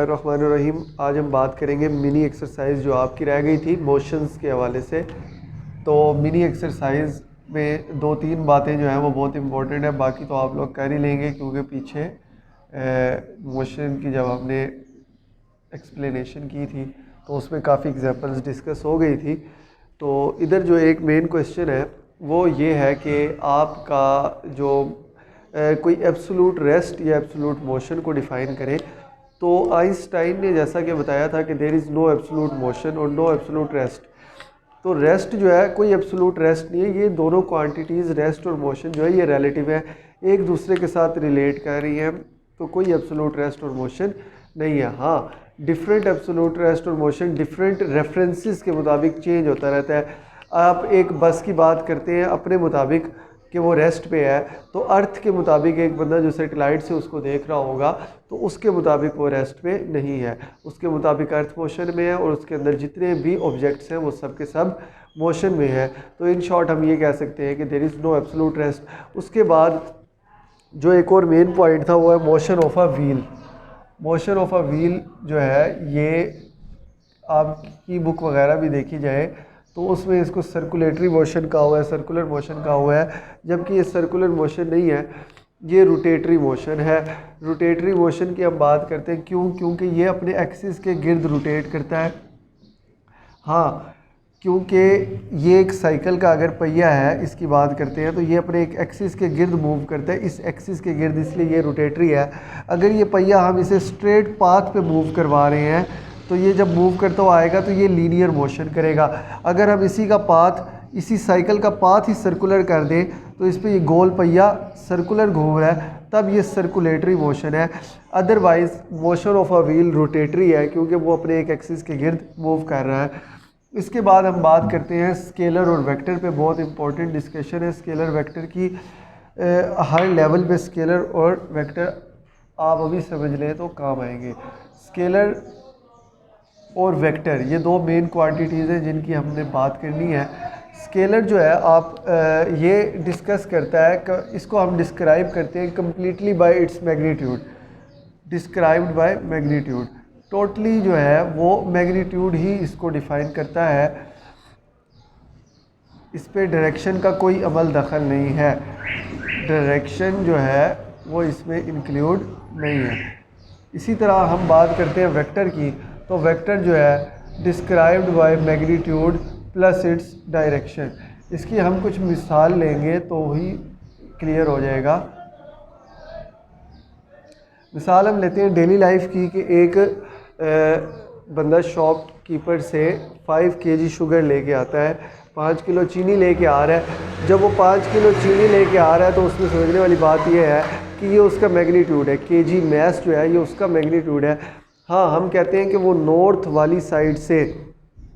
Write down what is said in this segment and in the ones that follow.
रहमानुर्रहीम। आज हम बात करेंगे मिनी एक्सरसाइज जो आपकी रह गई थी मोशंस के हवाले से। तो मिनी एक्सरसाइज में दो तीन बातें जो हैं वो बहुत इंपॉर्टेंट है, बाकी तो आप लोग कर ही लेंगे क्योंकि पीछे मोशन की जब हमने एक्सप्लेनेशन की थी तो उसमें काफ़ी एग्जांपल्स डिस्कस हो गई थी। तो इधर जो एक मेन क्वेश्चन है वो ये है कि आपका जो कोई एब्सोलूट रेस्ट या एब्सोलूट मोशन को डिफ़ाइन करें। तो आइंस्टाइन ने जैसा कि बताया था कि there is no absolute motion और नो एब्सोलूट रेस्ट। तो रेस्ट जो है कोई एब्सोलूट रेस्ट नहीं है, ये दोनों क्वांटिटीज़ रेस्ट और मोशन जो है ये रिलेटिव है, एक दूसरे के साथ रिलेट कर रही हैं। तो कोई एब्सोलूट रेस्ट और मोशन नहीं है। हाँ, डिफरेंट एब्सोलूट रेस्ट और मोशन डिफरेंट रेफरेंसेस के मुताबिक चेंज होता रहता है। आप एक बस की बात करते हैं अपने मुताबिक कि वो रेस्ट पे है, तो अर्थ के मुताबिक एक बंदा जो सैटेलाइट से उसको देख रहा होगा तो उसके मुताबिक वो रेस्ट पे नहीं है, उसके मुताबिक अर्थ मोशन में है और उसके अंदर जितने भी ऑब्जेक्ट्स हैं वो सब के सब मोशन में है। तो इन शॉर्ट हम ये कह सकते हैं कि there is no absolute rest. उसके बाद जो एक और मेन पॉइंट था वो है motion of a wheel. Motion of a wheel जो है ये आपकी बुक वगैरह भी देखी जाए तो उसमें इसको सर्कुलेटरी मोशन कहा हुआ है, सर्कुलर मोशन कहा हुआ है, जबकि ये सर्कुलर मोशन नहीं है, ये रोटेटरी मोशन है। रोटेटरी मोशन की हम बात करते हैं क्योंकि ये अपने एक्सिस के गिर्द रोटेट करता है। हाँ, क्योंकि ये एक साइकिल का अगर पहिया है इसकी बात करते हैं तो ये अपने एक एक्सिस के गिर्द मूव करता है, इस एक्सिस के गिर्द, इसलिए ये रोटेटरी है। अगर ये पहिया हम इसे स्ट्रेट पाथ पे मूव करवा रहे हैं तो ये जब मूव करता हुआ आएगा तो ये लीनियर मोशन करेगा। अगर हम इसी का पाथ, इसी साइकिल का पाथ ही सर्कुलर कर दें तो इस पर ये गोल पहिया सर्कुलर घूम रहा है, तब ये सर्कुलेटरी मोशन है। Otherwise motion of a wheel rotatory है क्योंकि वो अपने एक एक्सिस के गिर्द मूव कर रहा है। इसके बाद हम बात करते हैं स्केलर और वेक्टर पे। बहुत इंपॉर्टेंट डिस्कशन है स्केलर वेक्टर की। हर लेवल पे स्केलर और वेक्टर आप अभी समझ लें तो काम आएंगे। स्केलर और वेक्टर ये दो मेन क्वांटिटीज़ हैं जिनकी हमने बात करनी है। स्केलर जो है आप ये डिस्कस करता है, इसको हम डिस्क्राइब करते हैं completely bye its magnitude, described by magnitude. Totally जो है वो मैग्नीट्यूड ही इसको डिफ़ाइन करता है, इस पे डायरेक्शन का कोई अमल दखल नहीं है, डायरेक्शन जो है वो इसमें इंक्लूड नहीं है। इसी तरह हम बात करते हैं वेक्टर की, तो वेक्टर जो है described by magnitude plus its direction. इसकी हम कुछ मिसाल लेंगे तो ही क्लियर हो जाएगा। मिसाल हम लेते हैं डेली लाइफ की कि एक बंदा शॉपकीपर से 5 kg शुगर लेके आता है, 5 किलो चीनी लेके आ रहा है। जब वो 5 किलो चीनी लेके आ रहा है तो उसमें समझने वाली बात यह है कि ये उसका मैग्नीट्यूड है, केजी मैस जो है ये उसका मैग्नीट्यूड है। हाँ, हम कहते हैं कि वो नॉर्थ वाली साइड से,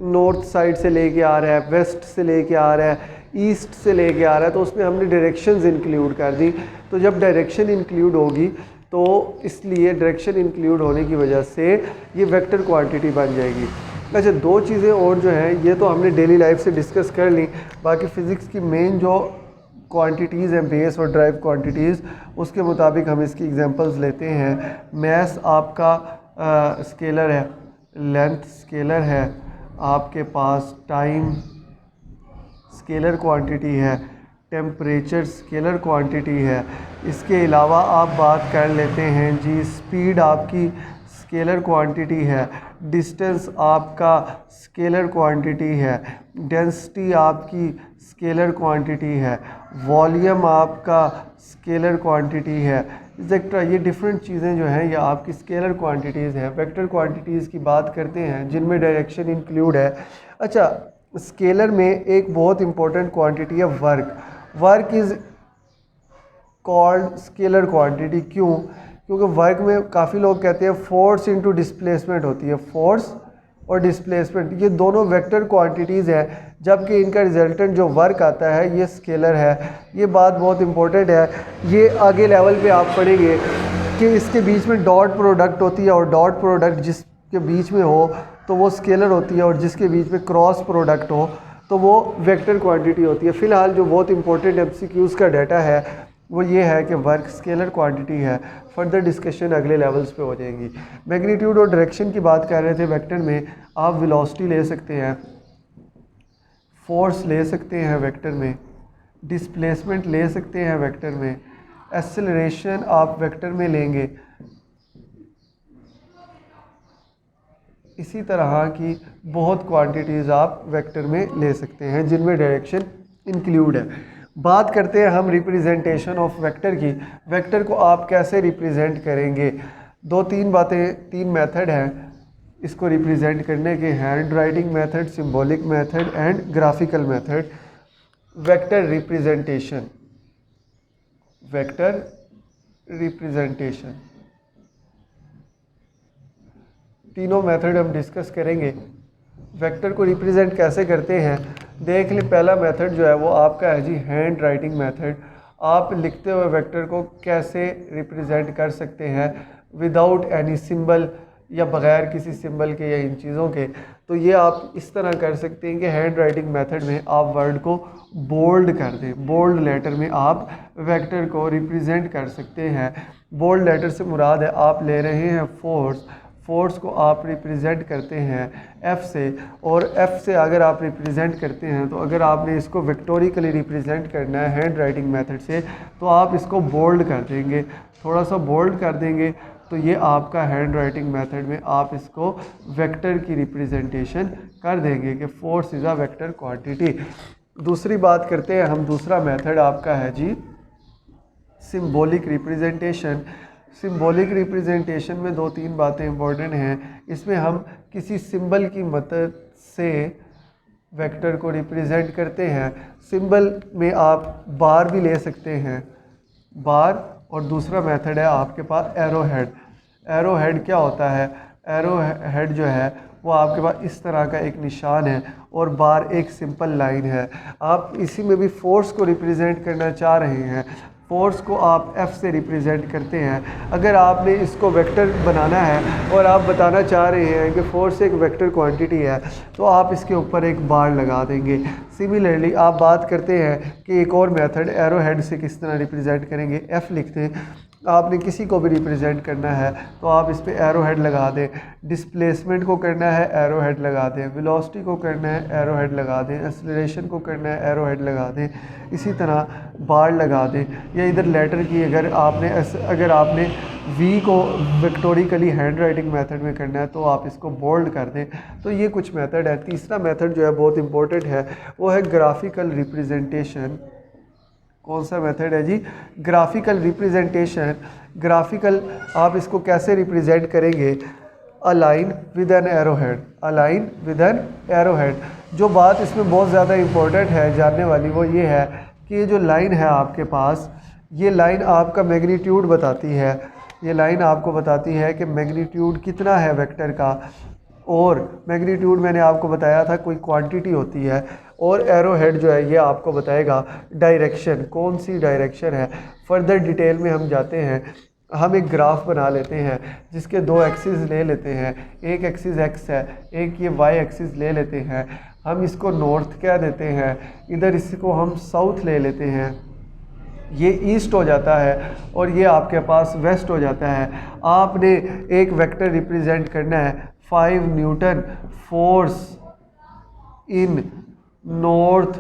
नॉर्थ साइड से लेके आ रहा है, वेस्ट से लेके आ रहा है, ईस्ट से लेके आ रहा है, तो उसमें हमने डायरेक्शंस इंक्लूड कर दी। तो जब डायरेक्शन इंक्लूड होगी तो इसलिए डायरेक्शन इंक्लूड होने की वजह से ये वेक्टर क्वांटिटी बन जाएगी। अच्छा, दो चीज़ें और जो हैं ये तो हमने डेली लाइफ से डिस्कस कर ली, बाकी फ़िज़िक्स की मेन जो क्वांटिटीज़ हैं बेस और ड्राइव क्वांटिटीज़, उसके मुताबिक हम इसकी एग्जांपल्स लेते हैं। मैस आपका स्केलर है, लेंथ स्केलर है, आपके पास टाइम स्केलर क्वांटिटी है, टेम्परेचर स्केलर क्वांटिटी है। इसके अलावा आप बात कर लेते हैं जी स्पीड आपकी स्केलर क्वांटिटी है, डिस्टेंस आपका स्केलर क्वांटिटी है, डेंसिटी आपकी स्केलर क्वांटिटी है, वॉल्यूम आपका स्केलर क्वांटिटी है, एक्सेट्रा। ये डिफरेंट चीज़ें जो हैं ये आपकी स्केलर क्वांटिटीज़ हैं। वेक्टर क्वांटिटीज़ की बात करते हैं जिनमें डायरेक्शन इंक्लूड है। अच्छा, स्केलर में एक बहुत इंपॉर्टेंट क्वांटिटी है work. Work is called scalar quantity. क्यों? क्योंकि वर्क में काफ़ी लोग कहते हैं फोर्स इनटू डिस्प्लेसमेंट होती है, फोर्स और डिस्प्लेसमेंट ये दोनों वेक्टर क्वांटिटीज़ हैं, जबकि इनका रिजल्टेंट जो वर्क आता है ये स्केलर है। ये बात बहुत इंपॉर्टेंट है, ये आगे लेवल पे आप पढ़ेंगे कि इसके बीच में डॉट प्रोडक्ट होती है और डॉट प्रोडक्ट जिसके बीच में हो तो वो स्केलर होती है और जिसके बीच में क्रॉस प्रोडक्ट हो तो वो वेक्टर क्वांटिटी होती है। फ़िलहाल जो बहुत इंपॉर्टेंट एमसीक्यूज़ का डाटा है वो ये है कि वर्क स्केलर क्वांटिटी है। फर्दर डिस्कशन अगले लेवल्स पे हो जाएंगी। मैग्नीट्यूड और डायरेक्शन की बात कर रहे थे वेक्टर में, आप वेलोसिटी ले सकते हैं, फोर्स ले सकते हैं वेक्टर में, डिस्प्लेसमेंट ले सकते हैं वेक्टर में, एक्सेलरेशन आप वेक्टर में लेंगे। इसी तरह की बहुत क्वांटिटीज़ आप वेक्टर में ले सकते हैं जिनमें डायरेक्शन इंक्लूड है। बात करते हैं हम रिप्रेजेंटेशन ऑफ वेक्टर की। वेक्टर को आप कैसे रिप्रेजेंट करेंगे? तीन बातें, तीन मेथड हैं इसको रिप्रेजेंट करने के, hand writing method, symbolic method and graphical method. Vector representation, vector representation, तीनों मेथड हम डिस्कस करेंगे। वेक्टर को रिप्रेजेंट कैसे करते हैं देख ले। पहला मेथड जो है वो आपका है जी हैंड राइटिंग मेथड। आप लिखते हुए वेक्टर को कैसे रिप्रेजेंट कर सकते हैं विदाउट एनी सिंबल या बग़ैर किसी सिंबल के या इन चीज़ों के। तो ये आप इस तरह कर सकते हैं कि हैंड राइटिंग मेथड में आप वर्ड को बोल्ड कर दें, बोल्ड लेटर में आप वेक्टर को रिप्रेजेंट कर सकते हैं। बोल्ड लेटर से मुराद है आप ले रहे हैं फोर्स, फोर्स को आप रिप्रेजेंट करते हैं F से, और F से अगर आप रिप्रेजेंट करते हैं तो अगर आपने इसको विक्टोरिकली रिप्रेजेंट करना है हैंड राइटिंग मेथड से तो आप इसको बोल्ड कर देंगे, थोड़ा सा बोल्ड कर देंगे। तो ये आपका हैंड राइटिंग मेथड में आप इसको वेक्टर की रिप्रेजेंटेशन कर देंगे कि force is a vector quantity. दूसरी बात करते हैं हम, दूसरा मेथड आपका है जी सिंबॉलिक रिप्रेजेंटेशन। सिंबॉलिक रिप्रेजेंटेशन में दो तीन बातें इंपॉर्टेंट हैं। इसमें हम किसी सिंबल की मदद से वेक्टर को रिप्रेजेंट करते हैं। सिंबल में आप बार भी ले सकते हैं, बार, और दूसरा मेथड है आपके पास एरो हेड। एरो हेड क्या होता है? एरो हेड जो है वो आपके पास इस तरह का एक निशान है और बार एक सिंपल लाइन है। आप इसी में भी फोर्स को रिप्रेजेंट करना चाह रहे हैं, फोर्स को आप F से रिप्रेजेंट करते हैं। अगर आपने इसको वेक्टर बनाना है और आप बताना चाह रहे हैं कि फोर्स एक वेक्टर क्वांटिटी है तो आप इसके ऊपर एक बार लगा देंगे। सिमिलरली आप बात करते हैं कि एक और मेथड एरो हेड से किस तरह रिप्रेजेंट करेंगे। F लिखते हैं, आपने किसी को भी रिप्रेजेंट करना है तो आप इस पे एरो हेड लगा दें। डिस्प्लेसमेंट को करना है एरो हेड लगा दें, वेलोसिटी को करना है एरो हेड लगा दें, एक्सेलरेशन को करना है एरो हेड लगा दें, इसी तरह बार लगा दें। या इधर लेटर की अगर आपने V को विक्टोरिकली हैंड राइटिंग मेथड में करना है तो आप इसको बोल्ड कर दें। तो ये कुछ मेथड है। तीसरा मेथड जो है बहुत इंपॉर्टेंट है वो है ग्राफिकल रिप्रेजेंटेशन। कौन सा मेथड है जी? Graphical representation. ग्राफिकल आप इसको कैसे रिप्रेजेंट करेंगे? Align with an arrow head, align with an arrow head. जो बात इसमें बहुत ज़्यादा इम्पोर्टेंट है जानने वाली वो ये है कि ये जो लाइन है आपके पास, ये लाइन आपका मैग्नीट्यूड बताती है। ये लाइन आपको बताती है कि मैग्नीट्यूड कितना है वेक्टर का, और मैग्नीट्यूड मैंने आपको बताया था कोई क्वांटिटी होती है, और एरो हेड जो है ये आपको बताएगा डायरेक्शन, कौन सी डायरेक्शन है। फर्दर डिटेल में हम जाते हैं। हम एक ग्राफ बना लेते हैं जिसके दो एक्सिस ले लेते हैं, एक एक्सिस x है, एक ये y एक्सिस ले लेते हैं। हम इसको नॉर्थ कह देते हैं, इधर इसको हम साउथ ले लेते हैं, ये ईस्ट हो जाता है और ये आपके पास वेस्ट हो जाता है। आपने एक वेक्टर रिप्रेजेंट करना है 5 Newton force in north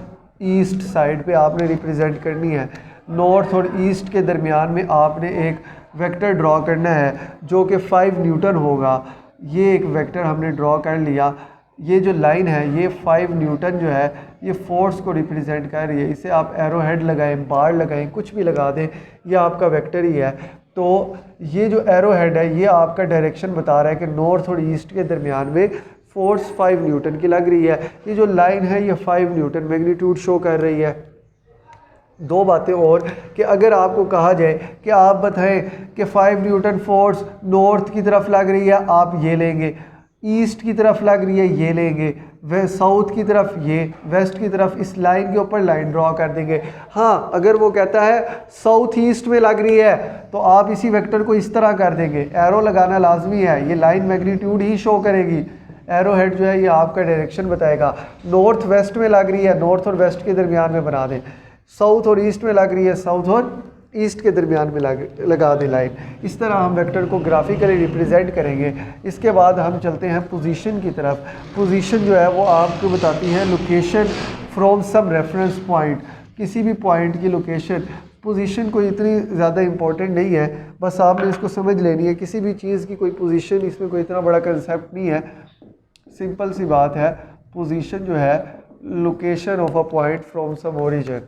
east side पे आपने रिप्रेजेंट करनी है। नॉर्थ और ईस्ट के दरमियान में आपने एक वेक्टर ड्रॉ करना है जो कि 5 न्यूटन होगा। ये एक वेक्टर हमने ड्रॉ कर लिया। ये जो लाइन है ये 5 न्यूटन जो है ये फोर्स को रिप्रेजेंट कर रही है। इसे आप एरो हेड लगाएं, बार लगाएं, कुछ भी लगा दें, ये आपका वेक्टर ही है। तो ये जो एरो हेड है ये आपका डायरेक्शन बता रहा है कि नॉर्थ और ईस्ट के दरमियान में फोर्स 5 न्यूटन की लग रही है। ये जो लाइन है ये 5 न्यूटन मैग्नीट्यूड शो कर रही है। दो बातें और कि अगर आपको कहा जाए कि आप बताएं कि 5 न्यूटन फोर्स नॉर्थ की तरफ लग रही है, आप ये लेंगे, ईस्ट की तरफ लग रही है ये लेंगे, वह साउथ की तरफ ये, वेस्ट की तरफ इस लाइन के ऊपर लाइन ड्रॉ कर देंगे। हाँ, अगर वो कहता है साउथ ईस्ट में लग रही है तो आप इसी वेक्टर को इस तरह कर देंगे, एरो लगाना लाजमी है, ये लाइन मैग्नीट्यूड ही शो करेगी। एरो हेड जो है ये आपका डायरेक्शन बताएगा। नॉर्थ वेस्ट में लग रही है, नॉर्थ और वेस्ट के दरमियान में बना दें। साउथ और ईस्ट में लग रही है, साउथ और ईस्ट के दरमियान में लगा दें लाइन। इस तरह हम वेक्टर को ग्राफिकली रिप्रेजेंट करेंगे। इसके बाद हम चलते हैं पोजीशन की तरफ। पोजीशन जो है वो आपको बताती है location from some reference point, किसी भी पॉइंट की लोकेशन। पोजीशन कोई इतनी ज़्यादा इंपॉर्टेंट नहीं है, बस आपने इसको समझ लेनी है। किसी भी चीज़ की कोई पोजीशन, इसमें कोई इतना बड़ा कंसेप्ट नहीं है, सिंपल सी बात है। पोजीशन जो है location of a point from some origin,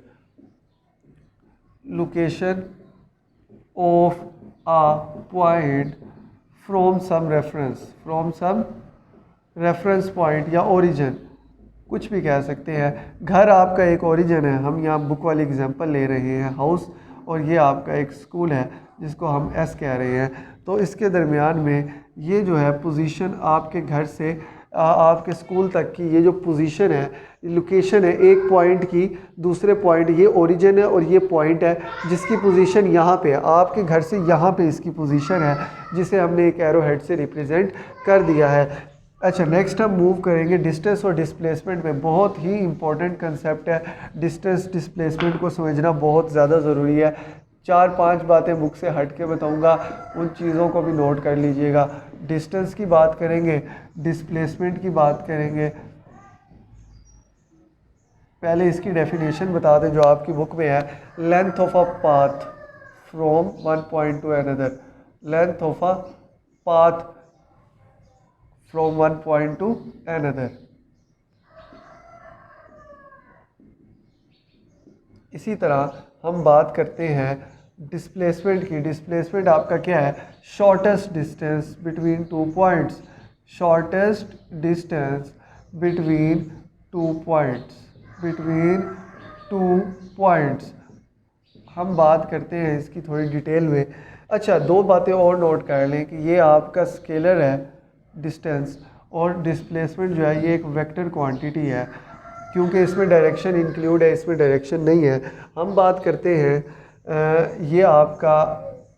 location of a point from some reference point या ओरिजिन, कुछ भी कह सकते हैं। घर आपका एक ओरिजिन है, हम यहाँ बुक वाली एग्जांपल ले रहे हैं हाउस, और ये आपका एक स्कूल है जिसको हम एस कह रहे हैं। तो इसके दरमियान में ये जो है पोजीशन आपके घर से आपके स्कूल तक की ये जो पोजीशन है, लोकेशन है एक पॉइंट की दूसरे पॉइंट, ये ओरिजिन है और ये पॉइंट है जिसकी पोजीशन यहाँ पे है। आपके घर से यहाँ पे इसकी पोजीशन है जिसे हमने एक एरो हेड से रिप्रेजेंट कर दिया है। अच्छा, नेक्स्ट हम मूव करेंगे डिस्टेंस और डिस्प्लेसमेंट में। बहुत ही इंपॉर्टेंट कंसेप्ट है, डिस्टेंस डिस्प्लेसमेंट को समझना बहुत ज़्यादा ज़रूरी है। 4-5 बातें बुक से हट के बताऊंगा, उन चीज़ों को भी नोट कर लीजिएगा। डिस्टेंस की बात करेंगे, डिस्प्लेसमेंट की बात करेंगे। पहले इसकी डेफिनेशन बता दें जो आपकी बुक में है। Length of a path from one point two another, length of a path from one point two another. इसी तरह हम बात करते हैं डिस्प्लेसमेंट की। डिस्प्लेसमेंट आपका क्या है? Shortest distance between two points, shortest distance between two points, हम बात करते हैं इसकी थोड़ी डिटेल में। अच्छा, 2 बातें और नोट कर लें कि ये आपका स्केलर है डिस्टेंस, और डिस्प्लेसमेंट जो है ये एक वेक्टर क्वांटिटी है, क्योंकि इसमें डायरेक्शन इंक्लूड है, इसमें डायरेक्शन नहीं है। हम बात करते हैं ये आपका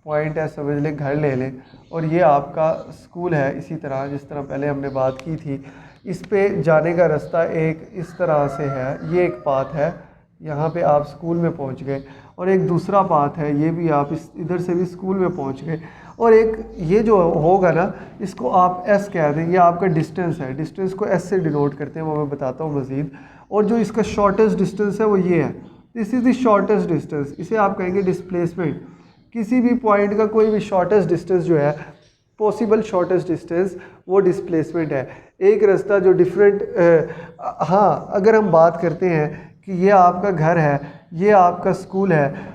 पॉइंट है, समझ लें, घर ले लें, और ये आपका स्कूल है। इसी तरह जिस तरह पहले हमने बात की थी, इस पे जाने का रास्ता एक इस तरह से है, ये एक पाथ है, यहाँ पे आप स्कूल में पहुँच गए, और एक दूसरा पाथ है, ये भी आप इधर से भी स्कूल में पहुँच गए, और एक ये जो होगा ना, इसको आप एस कह दें, ये आपका डिस्टेंस है। डिस्टेंस को एस से डिनोट करते हैं, वो मैं बताता हूँ मज़ीद। और जो इसका शॉर्टेस्ट डिस्टेंस है वो ये है, this is the shortest distance, इसे आप कहेंगे डिस्प्लेसमेंट। किसी भी पॉइंट का कोई भी शॉर्टेस्ट डिस्टेंस जो है, पॉसिबल शॉर्टेस्ट डिस्टेंस, वो डिस्प्लेसमेंट है। एक रास्ता जो डिफरेंट हाँ, अगर हम बात करते हैं कि ये आपका घर है, ये आपका स्कूल है,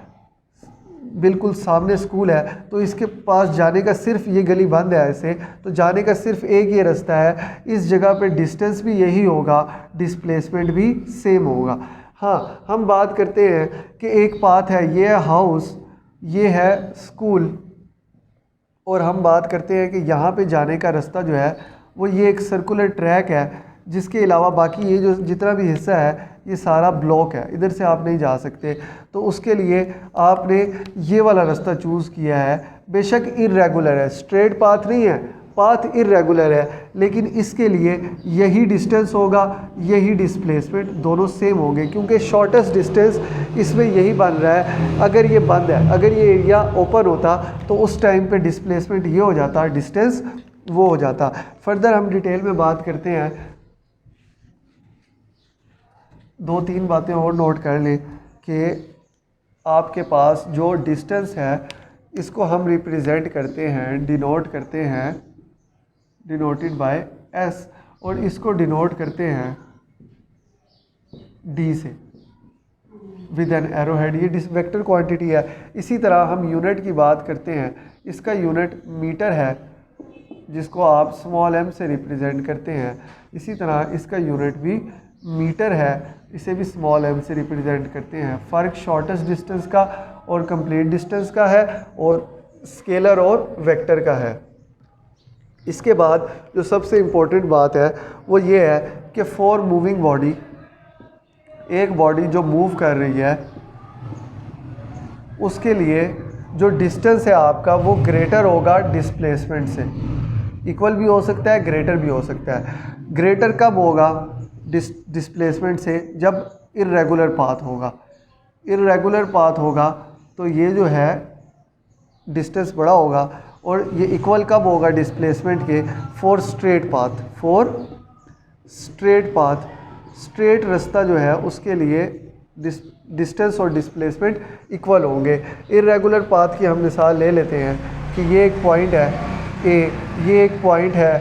बिल्कुल सामने स्कूल है, तो इसके पास जाने का सिर्फ ये गली बंद है ऐसे, तो जाने का सिर्फ एक ये रास्ता है। इस जगह पे डिस्टेंस भी यही होगा, डिस्प्लेसमेंट भी सेम होगा। हाँ, हम बात करते हैं कि एक पाथ है, ये है हाउस, ये है स्कूल, और हम बात करते हैं कि यहाँ पे जाने का रास्ता जो है वो ये एक सर्कुलर ट्रैक है, जिसके अलावा बाकी ये जो जितना भी हिस्सा है ये सारा ब्लॉक है, इधर से आप नहीं जा सकते। तो उसके लिए आपने ये वाला रास्ता चूज़ किया है। बेशक इर्रेगुलर है, स्ट्रेट पाथ नहीं है, पाथ इर्रेगुलर है, लेकिन इसके लिए यही डिस्टेंस होगा, यही डिस्प्लेसमेंट, दोनों सेम होंगे, क्योंकि शॉर्टेस्ट डिस्टेंस इसमें यही बन रहा है। अगर ये बंद है, अगर ये एरिया ओपन होता तो उस टाइम पे डिस्प्लेसमेंट ये हो जाता, डिस्टेंस वो हो जाता। फर्दर हम डिटेल में बात करते हैं। 2-3 बातें और नोट कर लें कि आपके पास जो डिस्टेंस है इसको हम रिप्रेजेंट करते हैं, डिनोट करते हैं, डिनोटेड बाय एस, और इसको डिनोट करते हैं डी से विद एन एरो हेड। ये वेक्टर क्वांटिटी है। इसी तरह हम यूनिट की बात करते हैं, इसका यूनिट मीटर है जिसको आप स्मॉल m से रिप्रेजेंट करते हैं। इसी तरह इसका यूनिट भी मीटर है, इसे भी स्मॉल m से रिप्रेजेंट करते हैं। फ़र्क शॉर्टेस्ट डिस्टेंस का और कंप्लीट डिस्टेंस का है, और स्केलर और वेक्टर का है। इसके बाद जो सबसे इम्पोर्टेंट बात है वो ये है कि फॉर मूविंग बॉडी, एक बॉडी जो मूव कर रही है उसके लिए जो डिस्टेंस है आपका वो ग्रेटर होगा डिस्प्लेसमेंट से। इक्वल भी हो सकता है, ग्रेटर भी हो सकता है। ग्रेटर कब होगा डिस्प्लेसमेंट से? जब इर्रेगुलर पाथ होगा। इर्रेगुलर पाथ होगा तो ये जो है डिस्टेंस बड़ा होगा, और ये इक्वल कब होगा डिस्प्लेसमेंट के, फॉर स्ट्रेट पाथ, स्ट्रेट रास्ता जो है उसके लिए डिस्टेंस और डिस्प्लेसमेंट इक्वल होंगे। इर्रेगुलर पाथ की हम मिसाल ले लेते हैं कि ये एक पॉइंट है ए, ये एक पॉइंट है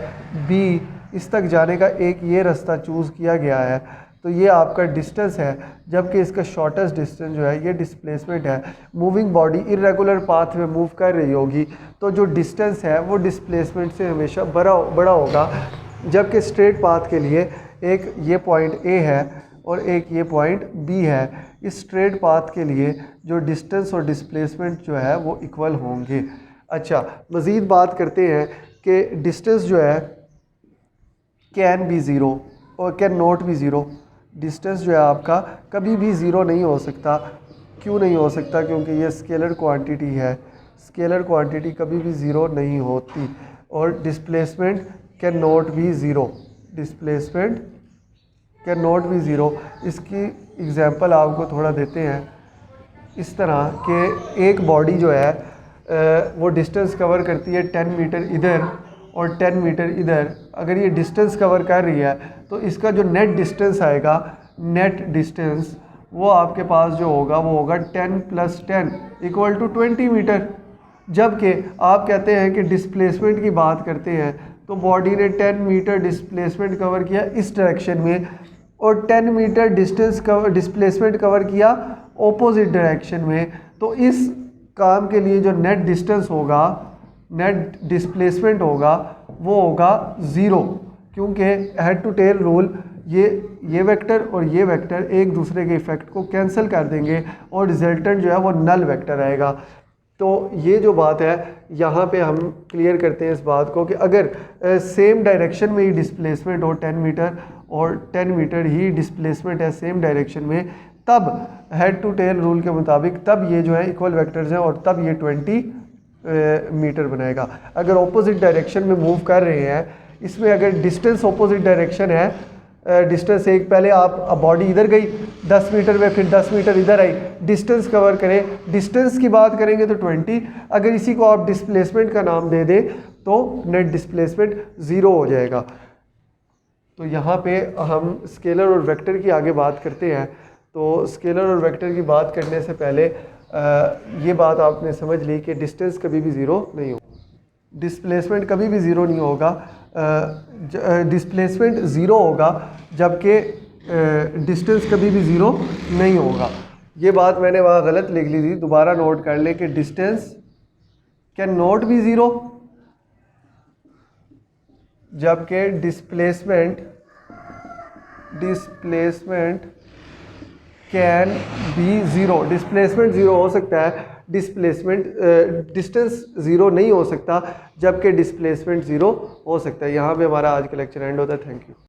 बी, इस तक जाने का एक ये रास्ता चूज़ किया गया है, तो ये आपका डिस्टेंस है, जबकि इसका शॉर्टेस्ट डिस्टेंस जो है ये डिस्प्लेसमेंट है। मूविंग बॉडी इर्रेगुलर पाथ में मूव कर रही होगी, तो जो डिस्टेंस है वो डिस्प्लेसमेंट से हमेशा बड़ा होगा, जबकि स्ट्रेट पाथ के लिए एक ये पॉइंट ए है और एक ये पॉइंट बी है। इस स्ट्रेट पाथ के लिए जो डिस्टेंस और डिस्प्लेसमेंट जो है वो इक्वल होंगे। अच्छा, मज़ीद बात करते हैं कि डिस्टेंस जो है कैन बी ज़ीरो और can not be zero. Distance जो है आपका कभी भी ज़ीरो नहीं हो सकता। क्यों नहीं हो सकता? क्योंकि ये स्केलर क्वांटिटी है, स्केलर क्वांटिटी कभी भी ज़ीरो नहीं होती। और displacement can not be zero, displacement can not be zero. इसकी एग्जांपल आपको थोड़ा देते हैं, इस तरह के एक बॉडी जो है वो डिस्टेंस कवर करती है 10 मीटर इधर और 10 मीटर इधर। अगर ये डिस्टेंस कवर कर रही है तो इसका जो नेट डिस्टेंस आएगा, नेट डिस्टेंस वो आपके पास जो होगा वो होगा 10 + 10 = 20 मीटर। जबकि आप कहते हैं कि डिस्प्लेसमेंट की बात करते हैं, तो बॉडी ने 10 मीटर डिस्प्लेसमेंट कवर किया इस डायरेक्शन में और 10 मीटर डिस्प्लेसमेंट कवर किया ऑपोजिट डायरेक्शन में। तो इस काम के लिए जो नेट डिस्टेंस होगा, नेट डिस्प्लेसमेंट होगा, वो होगा ज़ीरो, क्योंकि हेड टू टेल रूल ये वेक्टर और ये वेक्टर एक दूसरे के इफ़ेक्ट को कैंसिल कर देंगे और रिजल्टेंट जो है वो नल वेक्टर आएगा। तो ये जो बात है यहाँ पे हम क्लियर करते हैं इस बात को कि अगर सेम डायरेक्शन में ही डिस्प्लेसमेंट हो 10 मीटर और 10 मीटर ही डिस्प्लेसमेंट है सेम डायरेक्शन में, तब हेड टू टेल रूल के मुताबिक तब ये जो है इक्वल वेक्टर्स हैं और तब ये 20 मीटर बनाएगा। अगर ऑपोजिट डायरेक्शन में मूव कर रहे हैं, इसमें अगर डिस्टेंस ऑपोजिट डायरेक्शन है, डिस्टेंस एक, पहले आप बॉडी इधर गई 10 मीटर में, फिर 10 मीटर इधर आई, डिस्टेंस कवर करें, डिस्टेंस की बात करेंगे तो 20। अगर इसी को आप डिस्प्लेसमेंट का नाम दे दें तो नेट डिस्प्लेसमेंट ज़ीरो हो जाएगा। तो यहाँ पे हम स्केलर और वेक्टर की आगे बात करते हैं। तो स्केलर और वेक्टर की बात करने से पहले ये बात आपने समझ ली कि डिस्टेंस कभी भी ज़ीरो नहीं हो, डिस्प्लेसमेंट कभी भी ज़ीरो नहीं होगा। डिस्प्लेसमेंट ज़ीरो होगा जबकि डिस्टेंस कभी भी ज़ीरो नहीं होगा। ये बात मैंने वहाँ गलत लिख ली थी, दोबारा नोट कर लें कि distance can not be zero जबकि displacement can be zero. Displacement zero हो सकता है, डिस्टेंस ज़ीरो नहीं हो सकता, जबकि डिस्प्लेसमेंट ज़ीरो हो सकता है। यहाँ पे हमारा आज का लेक्चर एंड होता है। Thank you.